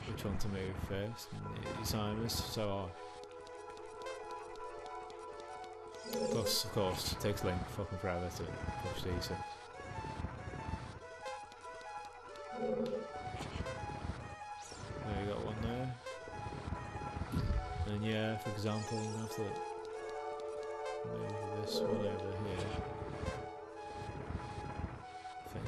which one to move first. It's almost so hard. Plus, of course, it takes Link fucking forever to push these things. There you got one there. And yeah, for example, I'm gonna have to move this one over here. I think.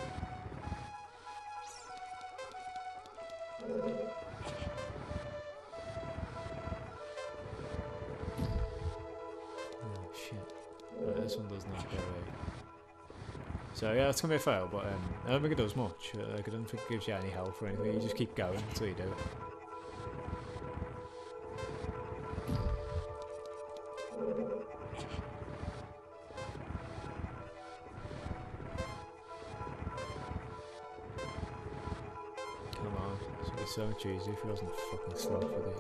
Oh shit. Right, this one does not go away. So yeah, it's gonna be a fail, but I don't think it does much. I don't think it gives you any health or anything. You just keep going until you do it. Come on, this would be so much easier if he wasn't fucking slow for it.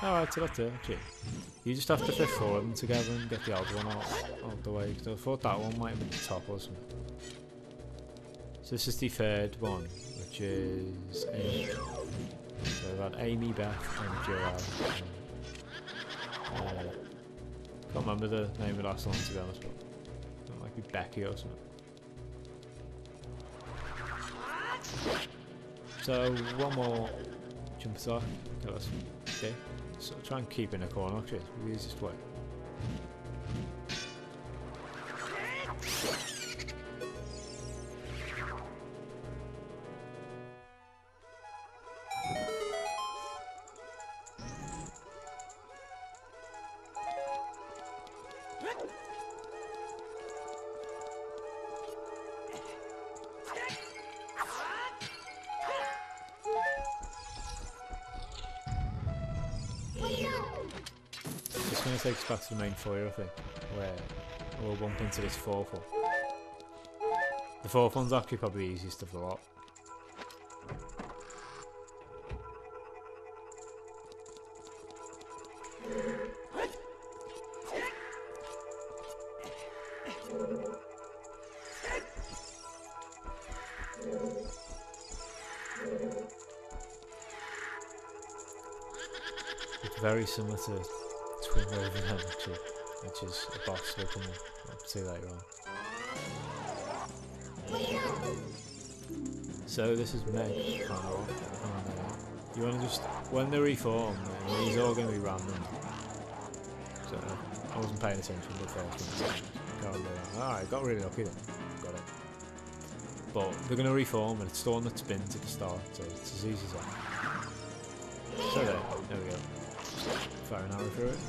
Alright, so that's it actually. You just have to fit four of them together and get the other one out the way. Because I thought that one might have been the top or something. So this is the third one, which is Amy. So we've had Amy, Beth, and Joelle. Can't remember the name of the last one to be honest, but it might be Becky or something. So one more jump attack. Okay. So try and keep in a corner, actually, it's the easiest way. It's going to take us back to the main foyer, I think, where we'll bump into this fourth one. The fourth one's actually probably the easiest of the lot. It's very similar to Twin Raven actually, which is a boss we can see later on. So this is Meg, you want to just, when they reform, these are all going to be random. So I wasn't paying attention to the first one. Alright, got really lucky then. Got it. But they're going to reform and it's the one that spins at the start, so it's as easy as that. So there we go. Fire an arrow through it.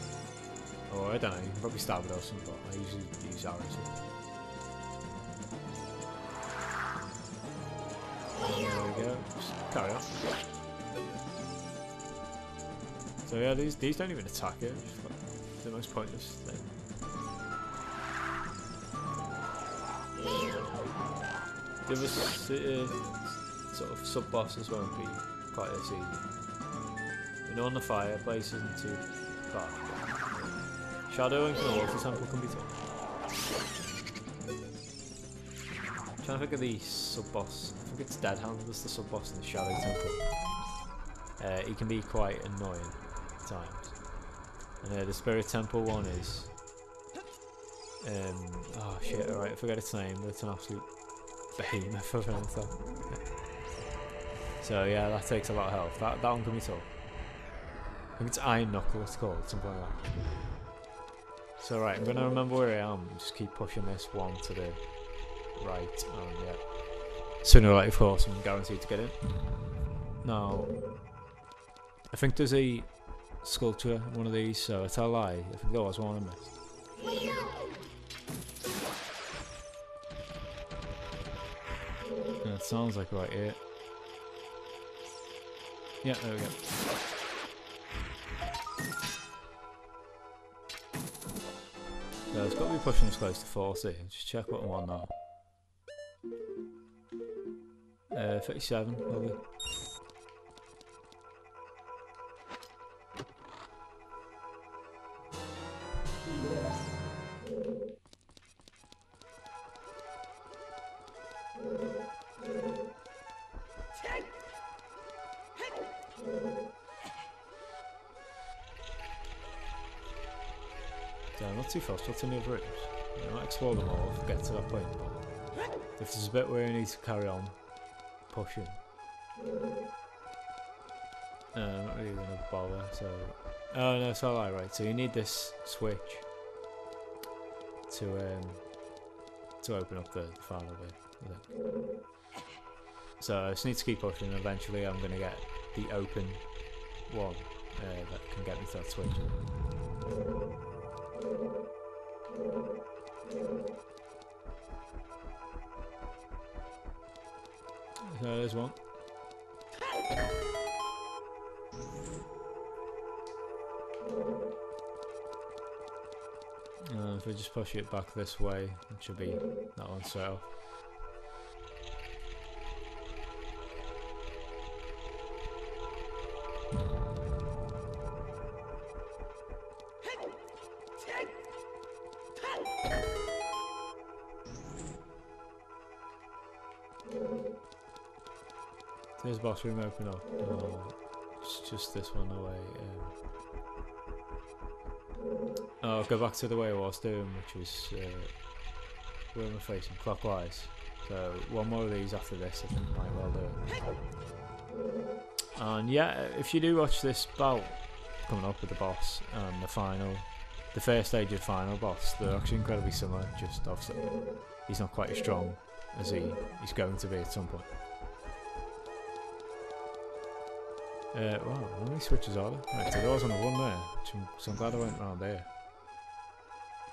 Or I don't know, you can probably stab it or something, but I usually use arrows. There we go, just carry on. So yeah, these don't even attack it, it's like the most pointless thing. The other sort of sub-bosses won't be quite as easy. You know, on the fireplace isn't too far. Shadow and the water temple can be tough. I'm trying to think of the sub-boss. I think it's Dead Hand that's the sub-boss in the Shadow Temple. He can be quite annoying at times. And the Spirit Temple one is... oh shit, alright, I forget its name, but it's an absolute behemoth of anything. So yeah, that takes a lot of health. That one can be tough. I think it's Iron Knuckle it's called, something like that. So right, I'm going to remember where I am, just keep pushing this one to the right, and yeah. Sooner or later, of course, I'm guaranteed to get in. Now, I think there's a sculpture in one of these, so I tell a lie, I think there was one I missed. I'm going to It sounds like right here. Yeah, there we go. So it's got to be pushing us close to 40. Just check what I'm on now. 37, probably. So I'm not too fast. What's in the other rooms? I might explore them all if we get to that point. But if there's a bit where you need to carry on pushing, I'm not really going to bother. So, oh no, it's alright, right? So you need this switch to open up the final bit, I think. So I just need to keep pushing, and eventually I'm going to get the open one that can get me to that switch. So there's one. If we just push it back this way, it should be that one straight off. There's the boss room open up. It's just this one away. I'll go back to the way I was doing, which was where am I facing? Clockwise. So one more of these after this, I think might well do it. And yeah, if you do watch this bout coming up with the boss and the first stage of the final boss, they're actually incredibly similar. Just obviously, he's not quite as strong as he's going to be at some point. Wow, how many switches are there? Right, so there was only one there, so I'm glad I went around there.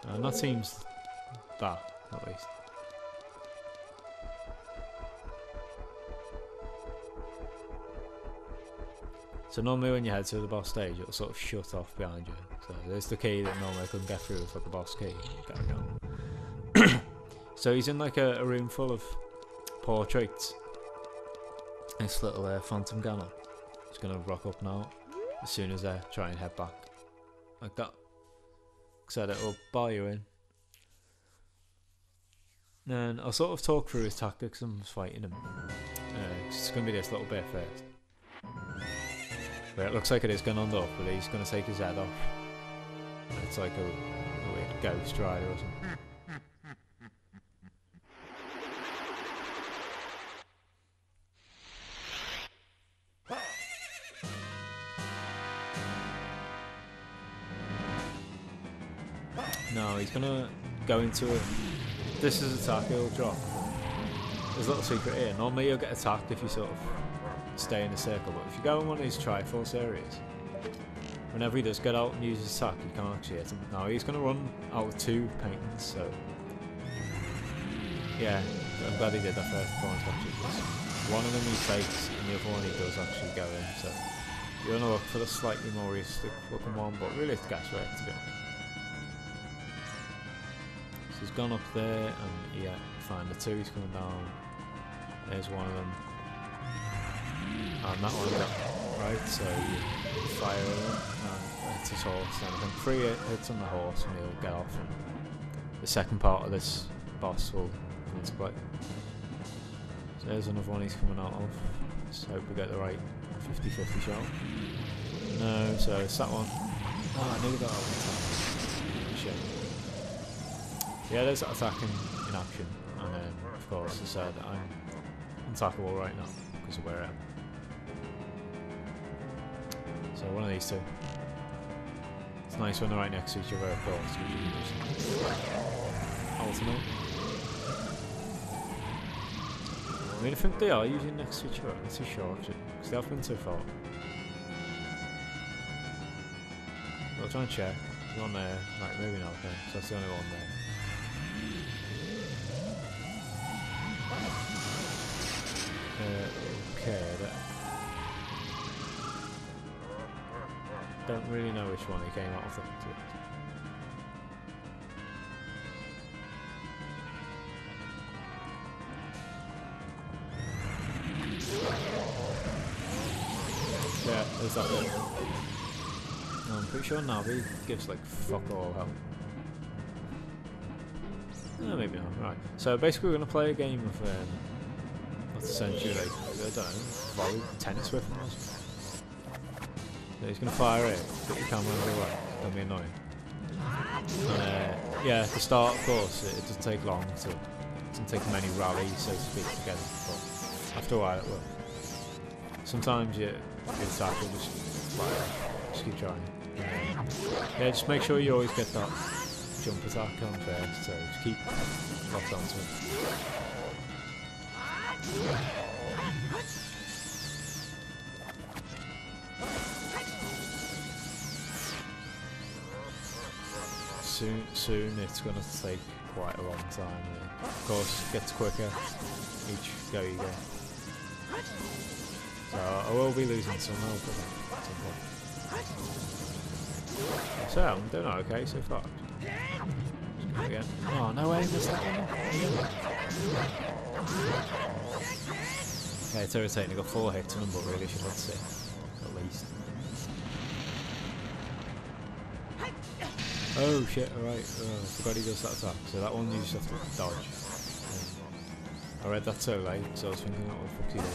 And that seems that, at least. So normally when you head to the boss stage, it'll sort of shut off behind you. So there's the key that normally I couldn't get through without the boss key. Carry on. So he's in like a room full of portraits. This little phantom gunner. It's gonna rock up now as soon as I try and head back like that. Said it'll bar you in. And I'll sort of talk through his tactics and fighting him. It's gonna be this little bit first. But it looks like it is gonna end up, but he's gonna take his head off. It's like a weird ghost rider or something. No, he's gonna go into it. This is attack he'll drop. There's a little secret here. Normally you'll get attacked if you sort of stay in a circle, but if you go in one of these Triforce areas, whenever he does get out and use his attack, you can't actually hit him. Now he's gonna run out with 2 paintings, so yeah, I'm glad he did that first performance actually, because one of them he fakes and the other one he does actually go in, so you wanna look for the slightly more realistic looking one, but really it's guesswork to be honest. He's gone up there, and yeah, find the 2 he's coming down. There's one of them, and that one got right. So you fire at him, and hits his horse. And I think 3 hits on the horse, and he'll get off. And the second part of this boss will come into play. So there's another one he's coming out of. Let's hope we get the right 50-50 shot. No, so it's that one. Oh, I nearly got that one. Shit. Yeah, there's that attack in action, and then of course I said I'm unattackable right now because of where I am. So one of these 2. It's nice when they're right next to each other, of course. You can just alternate. I mean, I think they are usually next to each other. I'm not too sure actually, because they have been so far. I'll try and check. There's one there. Right, maybe not. Okay, so that's the only one there. Okay, don't really know which one he came out of the yeah, there's that bit. No, I'm pretty sure Navi gives like fuck all help. No, maybe not. Right. So basically we're going to play a game of what's essentially like, I don't know, volley, tennis with him or something. So he's going to fire it, put your camera out of the way, it's going to be annoying. And yeah, at the start of course it doesn't take long it doesn't take many rallies so to speak to get it, but after a while it will. Sometimes your attack will just fire, just keep trying. Yeah, just make sure you always get that jump attack on first, so just keep locked onto it. Soon it's going to take quite a long time. Of course, it gets quicker each go you go. So I will be losing some health at some point. So I'm doing okay so far. Again. Oh no way, missed that one. Yeah, it's irritating. I got 4 hits on him, but really should have 6 at least. Oh shit! Alright, I forgot he does that attack. So that one you just have to dodge. I read that so late, so I was thinking, what the fuck's he doing?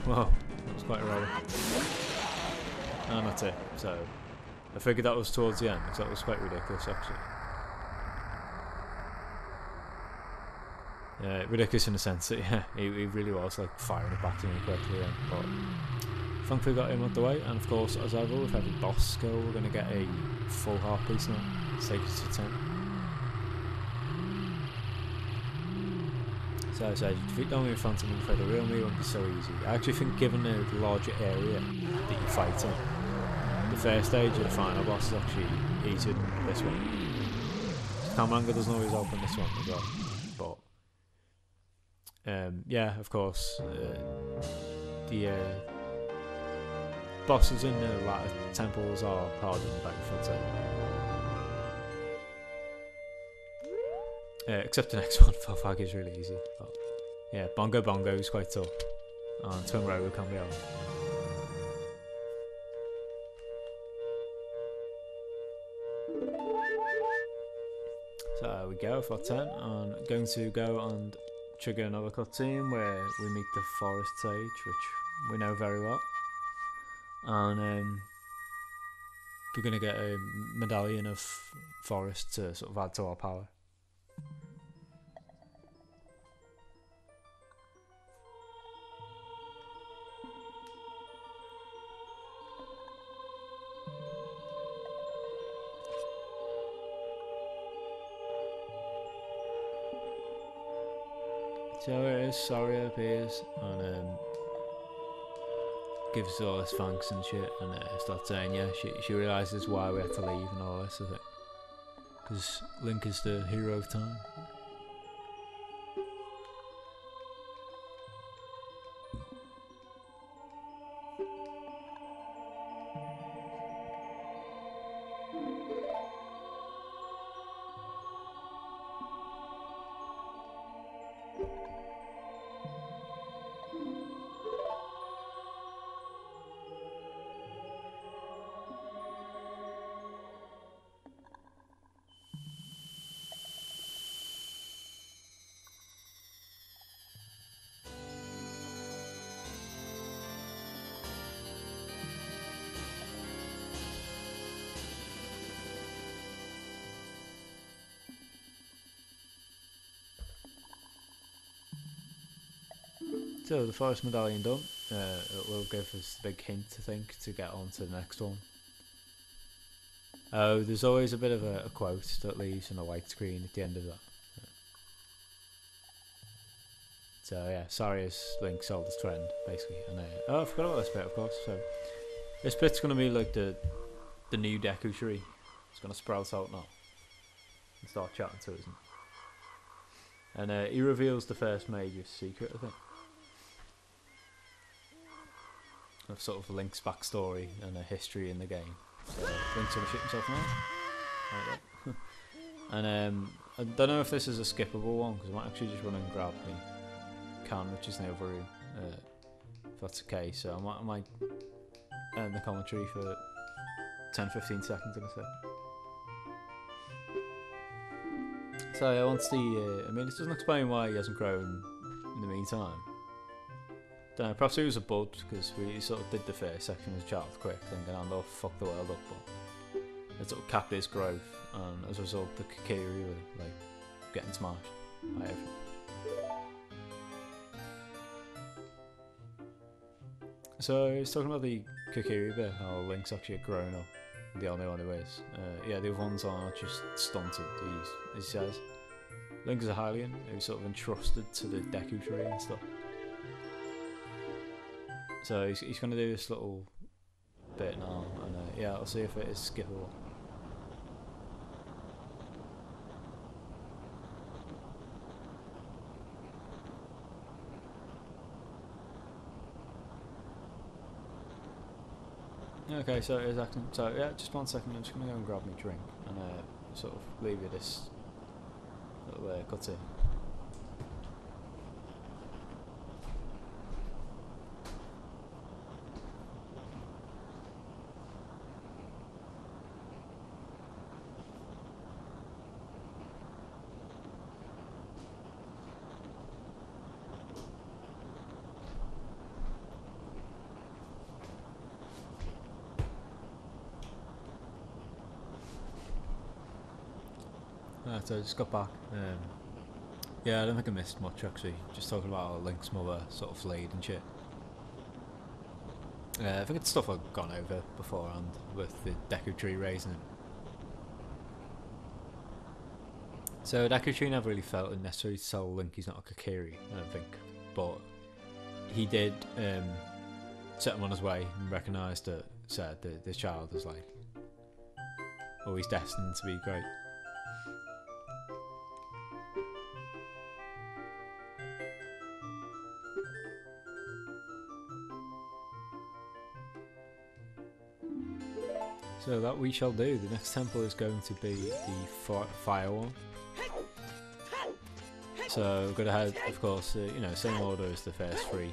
Wow, that was quite a roller. And that's it. So I figured that was towards the end, because that was quite ridiculous actually. Yeah, ridiculous in the sense that yeah, he really was like firing it back to me quickly, but thankfully got him out the way. And of course, as ever with every boss skill, we're going to get a full heart piece now. Let's take it to 10. So as I said, you defeat the only Phantom Info, the real me won't be so easy. I actually think given the larger area that you fight in, the first stage of the final boss is actually easier than this one. Camaranga doesn't always open this one as well, but yeah, of course, the bosses in the latter temples are harder than Battlefield 7. Except the next one, Fog is really easy. But yeah, Bongo Bongo is quite tough. And Twin Rover can be on. So we go for 10, and going to go and trigger another cutscene where we meet the Forest Sage, which we know very well. And we're going to get a medallion of forest to sort of add to our power. So here it is, Saria appears and gives us all this thanks and shit, and starts saying, yeah, she realises why we had to leave and all this, I think. Because Link is the hero of time. So the forest medallion done, it will give us a big hint, I think, to get on to the next one. Oh, there's always a bit of a quote that leaves on a white screen at the end of that. So yeah, sorry is Link's oldest friend, basically. And oh, I forgot about this bit, of course. So this bit's going to be like the the new Deku tree is going to sprout out now and start chatting to us. And he reveals the first major secret, I think, of sort of Link's backstory and a history in the game. So Link's going to shit himself now. Like that. And I don't know if this is a skippable one, because I might actually just run and grab me can, which is in the other room, if that's okay. So I might end the commentary for 10-15 seconds in a sec. So yeah, once the I mean, it doesn't explain why he hasn't grown in the meantime. Don't know, perhaps he was a bud, because we sort of did the first section as a child quick, thinking, oh, fuck the world up, but it sort of capped his growth, and as a result the Kakiri were like getting smashed by everything. So he's talking about the Kakiri bit, how Link's actually a grown up, the only one who is. Yeah, the other ones are just stunted, he says. Link is a Hylian who's sort of entrusted to the Deku tree and stuff. So he's going to do this little bit now, and yeah, I'll see if it is skippable. Okay, so it is acting. So yeah, just 1 second. I'm just gonna go and grab me a drink and sort of leave you this little cutscene. So I just got back. Yeah, I don't think I missed much actually. Just talking about how Link's mother sort of flayed and shit. I think it's stuff I've gone over beforehand with the Deku tree raising him. So Deku tree never really felt it necessary to tell Link he's not a Kakiri, I don't think. But he did set him on his way and recognised that, said that this child is like always destined to be great. So that we shall do. The next temple is going to be the fire one. So we're going to head, of course, you know, same order as the first 3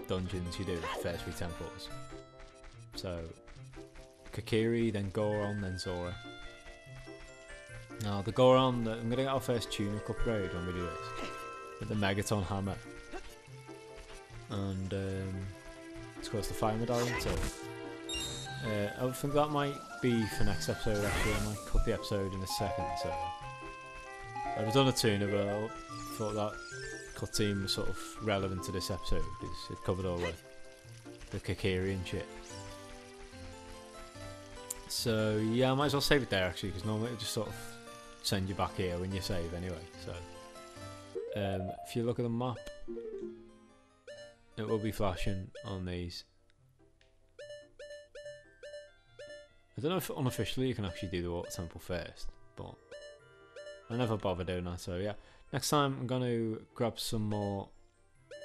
dungeons you do, the first 3 temples. So Kakiri, then Goron, then Zora. Now the Goron, I'm going to get our first tunic upgrade when we do this, with the Megaton hammer. And of course the fire medallion. So I think that might be for next episode actually. I might cut the episode in a second, so I've done a tuner, but I thought that cutscene was sort of relevant to this episode because it covered all the Kakiri and shit. So yeah, I might as well save it there actually, because normally it just sort of send you back here when you save anyway. So if you look at the map, it will be flashing on these. I don't know if unofficially you can actually do the water temple first, but I never bother doing that, so yeah. Next time I'm going to grab some more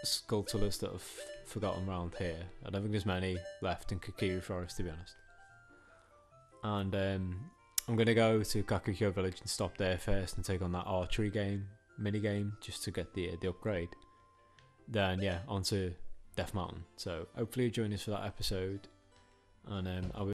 Skulltulas that I've forgotten around here. I don't think there's many left in Kakiri Forest, to be honest. And I'm going to go to Kakukyo Village and stop there first and take on that archery mini-game, just to get the upgrade. Then yeah, on to Death Mountain. So hopefully you join us for that episode, and I'll be